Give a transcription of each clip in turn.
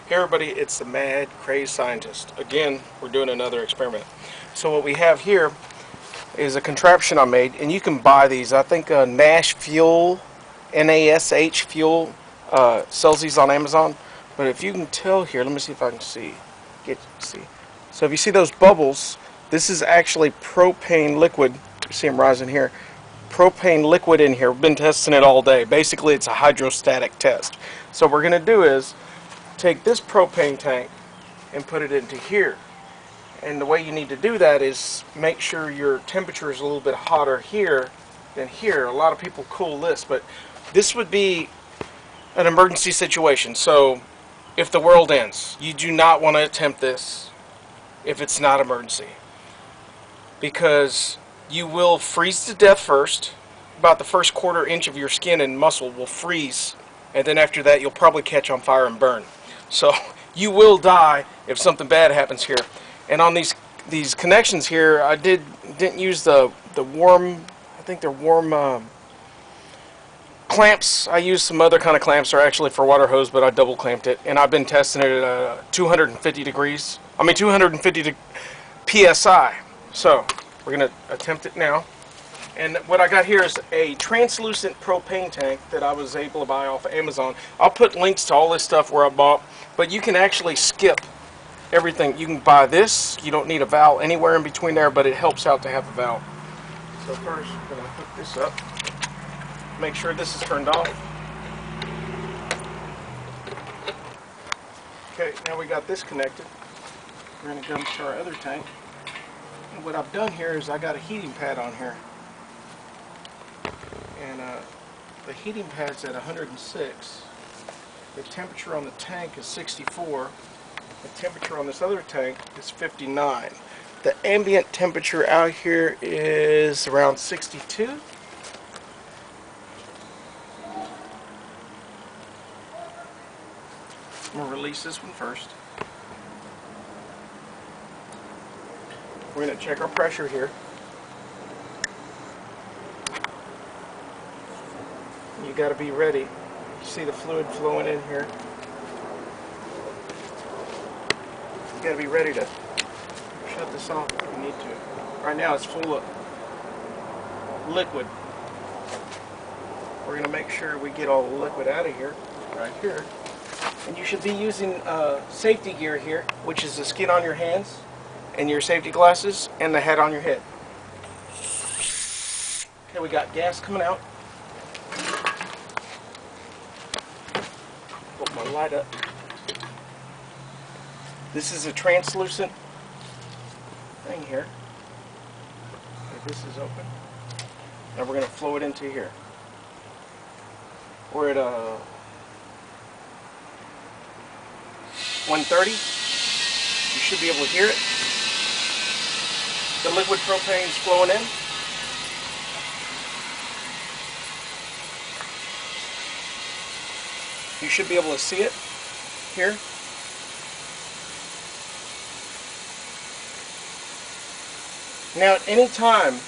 Hey everybody, it's the Mad Crazed Scientist. Again, we're doing another experiment. So what we have here is a contraption I made, and you can buy these. I think Nash Fuel, N-A-S-H Fuel, sells these on Amazon. But if you can tell here, let me see if I can see. See. So if you see those bubbles, this is actually propane liquid. You see them rising here. Propane liquid in here. We've been testing it all day. Basically, it's a hydrostatic test. So what we're going to do is take this propane tank and put it into here. And the way you need to do that is make sure your temperature is a little bit hotter here than here. A lot of people cool this, but this would be an emergency situation. So if the world ends, you do not want to attempt this if it's not emergency, because you will freeze to death first. About the first quarter inch of your skin and muscle will freeze, and then after that you'll probably catch on fire and burn. So you will die if something bad happens here. And on these connections here, I didn't use the warm, I think they're warm clamps. I used some other kind of clamps. They're actually for water hose, but I double clamped it, and I've been testing it at 250 degrees. I mean 250 psi. So we're gonna attempt it now. And what I got here is a translucent propane tank that I was able to buy off of Amazon. I'll put links to all this stuff where I bought, but you can actually skip everything. You can buy this. You don't need a valve anywhere in between there, but it helps out to have a valve. So first, I'm going to hook this up. Make sure this is turned off. Okay, now we got this connected. We're going to go to our other tank. And what I've done here is I got a heating pad on here. And the heating pad's at 106. The temperature on the tank is 64. The temperature on this other tank is 59. The ambient temperature out here is around 62. I'm going to release this one first. We're going to check our pressure here. You got to be ready. You see the fluid flowing in here. You got to be ready to shut this off if you need to. Right now it's full of liquid. We're going to make sure we get all the liquid out of here, right here. And you should be using safety gear here, which is the skin on your hands and your safety glasses and the hat on your head. Okay, we got gas coming out. Put my light up. This is a translucent thing here. Okay, this is open. Now we're going to flow it into here. We're at 130. You should be able to hear it. The liquid propane is flowing in. You should be able to see it here. Now at any time,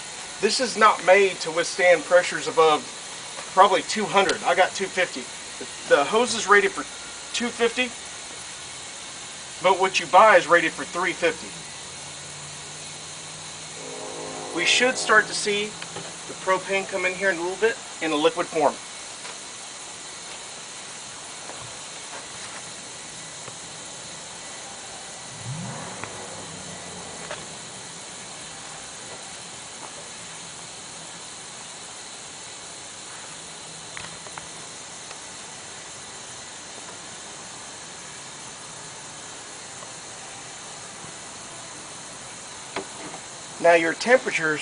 this is not made to withstand pressures above probably 200. I got 250. The hose is rated for 250, but what you buy is rated for 350. We should start to see the propane come in here in a little bit in a liquid form. Now your temperature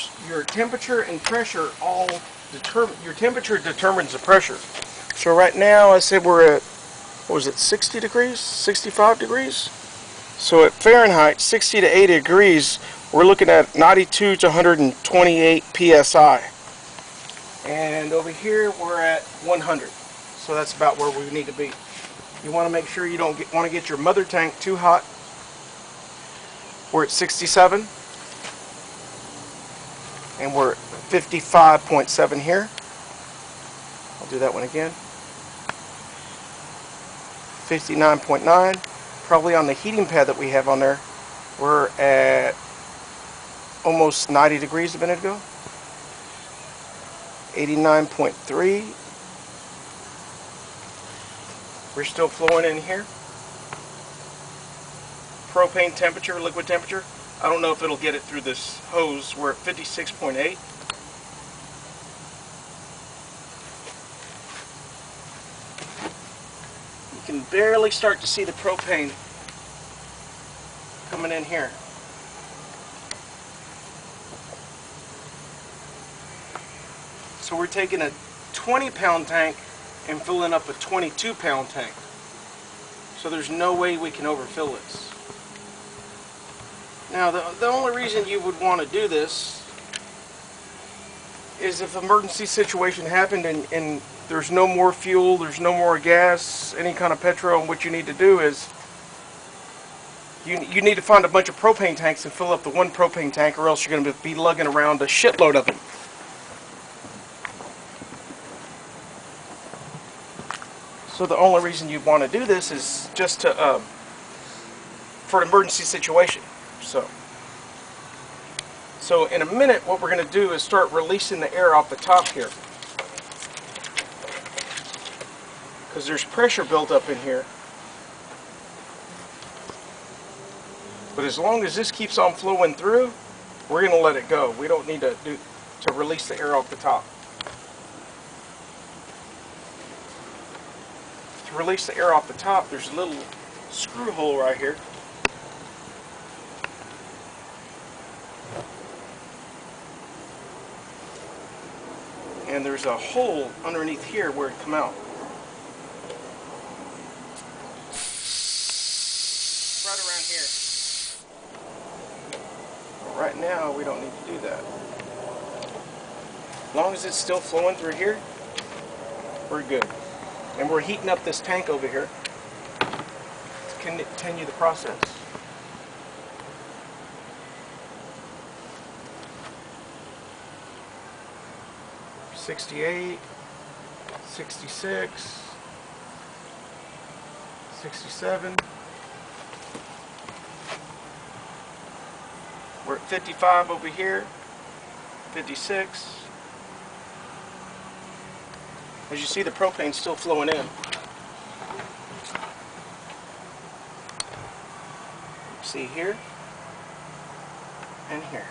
and pressure all determine. Your temperature determines the pressure. So right now I said we're at, what was it, 60 degrees, 65 degrees. So at Fahrenheit, 60 to 80 degrees, we're looking at 92 to 128 psi. And over here we're at 100. So that's about where we need to be. You want to make sure you don't want to get your mother tank too hot. We're at 67. And we're at 55.7 here. I'll do that one again. 59.9. probably on the heating pad that we have on there, we're at almost 90 degrees a minute ago. 89.3. We're still flowing in here. Propane temperature, liquid temperature, I don't know if it'll get it through this hose. We're at 56.8. You can barely start to see the propane coming in here. So we're taking a 20-pound tank and filling up a 22-pound tank. So there's no way we can overfill this. Now the only reason you would want to do this is if an emergency situation happened and there's no more fuel, there's no more gas, any kind of petrol, and what you need to do is you need to find a bunch of propane tanks and fill up the one propane tank, or else you're going to be lugging around a shitload of them. So the only reason you want to do this is just to for an emergency situation. So in a minute, what we're going to do is start releasing the air off the top here, because there's pressure built up in here. But as long as this keeps on flowing through, we're going to let it go. We don't need to release the air off the top. To release the air off the top, there's a little screw hole right here. And there's a hole underneath here where it come out. Right around here. But right now, we don't need to do that. As long as it's still flowing through here, we're good. And we're heating up this tank over here to continue the process. $68, $66, $67. We're at 55 over here, 56. As you see, the propane's still flowing in. See here and here.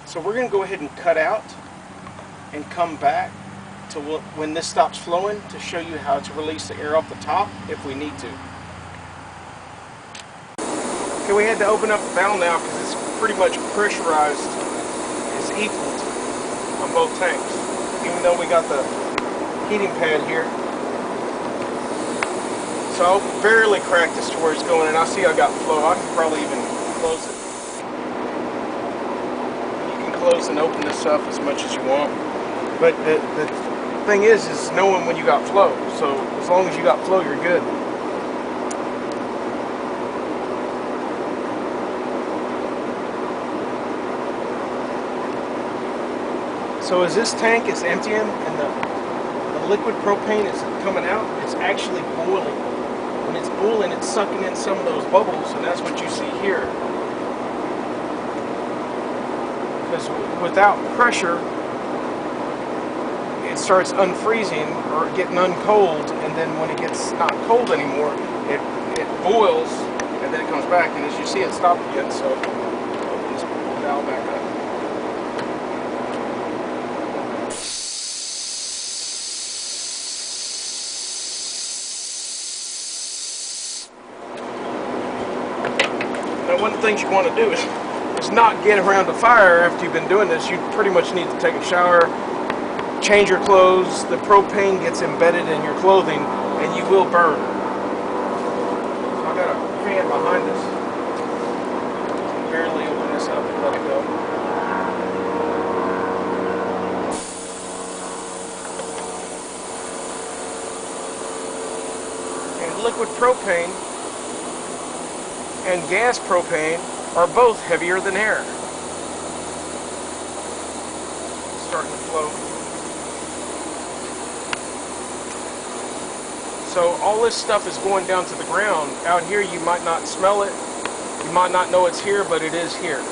So we're going to go ahead and cut out and come back to when this stops flowing to show you how to release the air off the top if we need to. Okay, we had to open up the valve now because it's pretty much pressurized. It's equal on both tanks, even though we got the heating pad here. So I'll barely crack this to where it's going, and I see I got flow. I can probably even close it. Close and open this up as much as you want, but the thing is knowing when you got flow. So as long as you got flow, you're good. So as this tank is emptying and the liquid propane is coming out, it's actually boiling. When it's boiling, it's sucking in some of those bubbles, and that's what you see here. Because without pressure, it starts unfreezing or getting uncold, and then when it gets not cold anymore, it boils, and then it comes back, and as you see, it stopped again. So open this valve back up. Now, one of the things you want to do is not get around the fire after you've been doing this. You pretty much need to take a shower, change your clothes. The propane gets embedded in your clothing and you will burn. So I got a fan behind us. Barely open this up and let it go. And liquid propane and gas propane are both heavier than air. Starting to flow. So all this stuff is going down to the ground. Out here you might not smell it, you might not know it's here, but it is here.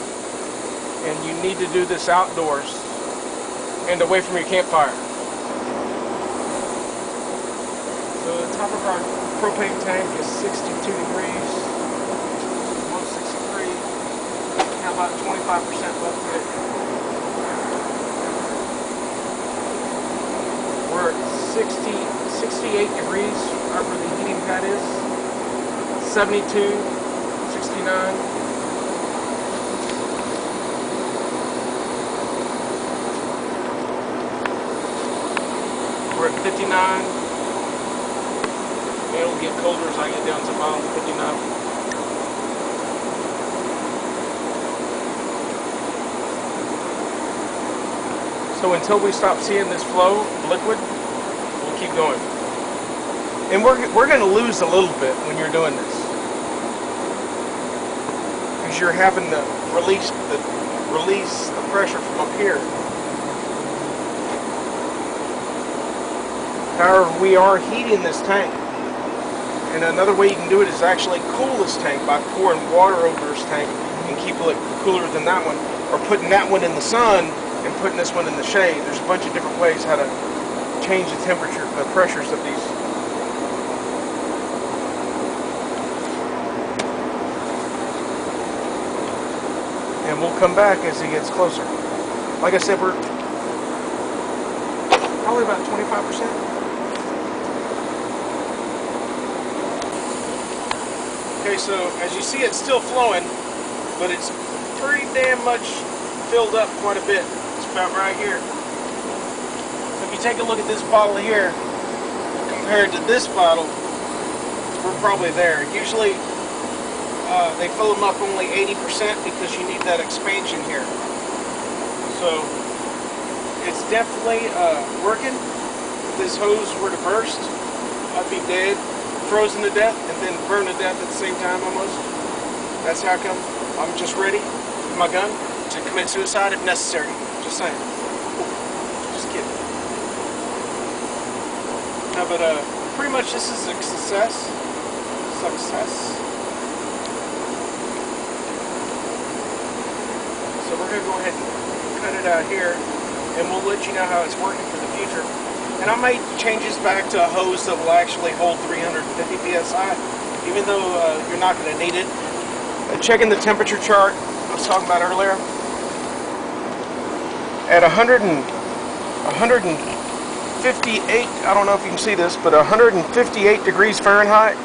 And you need to do this outdoors and away from your campfire. So the top of our propane tank is 62 degrees, 163, now about 25% left in it. We're at 68 degrees right where the heating pad is, 72, 69. We're at 59. It'll get colder as I get down to about 59. So until we stop seeing this flow of liquid, we'll keep going. And we're going to lose a little bit when you're doing this, because you're having to release the pressure from up here. However, we are heating this tank. And another way you can do it is actually cool this tank by pouring water over this tank and keep it cooler than that one, or putting that one in the sun and putting this one in the shade. There's a bunch of different ways how to change the temperature, the pressures of these. And we'll come back as he gets closer. Like I said, we're probably about 25%. Okay, so as you see, it's still flowing, but it's pretty damn much filled up quite a bit. It's about right here. So if you take a look at this bottle here, compared to this bottle, we're probably there. Usually, they fill them up only 80% because you need that expansion here. So it's definitely working. If this hose were to burst, I'd be dead, frozen to death, and then burned to death at the same time almost. That's how come I'm just ready with my gun to commit suicide if necessary. Just saying. Just kidding. No, but pretty much this is a success. So we're going to go ahead and cut it out here, and we'll let you know how it's working for the future. And I may change this back to a hose that will actually hold 350 psi, even though you're not going to need it. Checking the temperature chart I was talking about earlier. At 158, I don't know if you can see this, but 158 degrees Fahrenheit,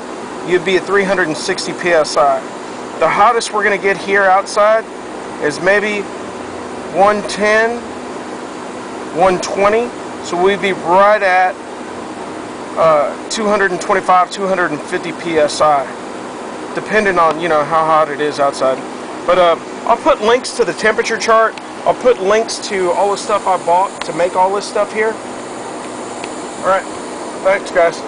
you'd be at 360 psi. The hottest we're going to get here outside is maybe 110, 120. So we'd be right at 225, 250 psi, depending on, you know, how hot it is outside. But I'll put links to the temperature chart. I'll put links to all the stuff I bought to make all this stuff here. All right, thanks guys.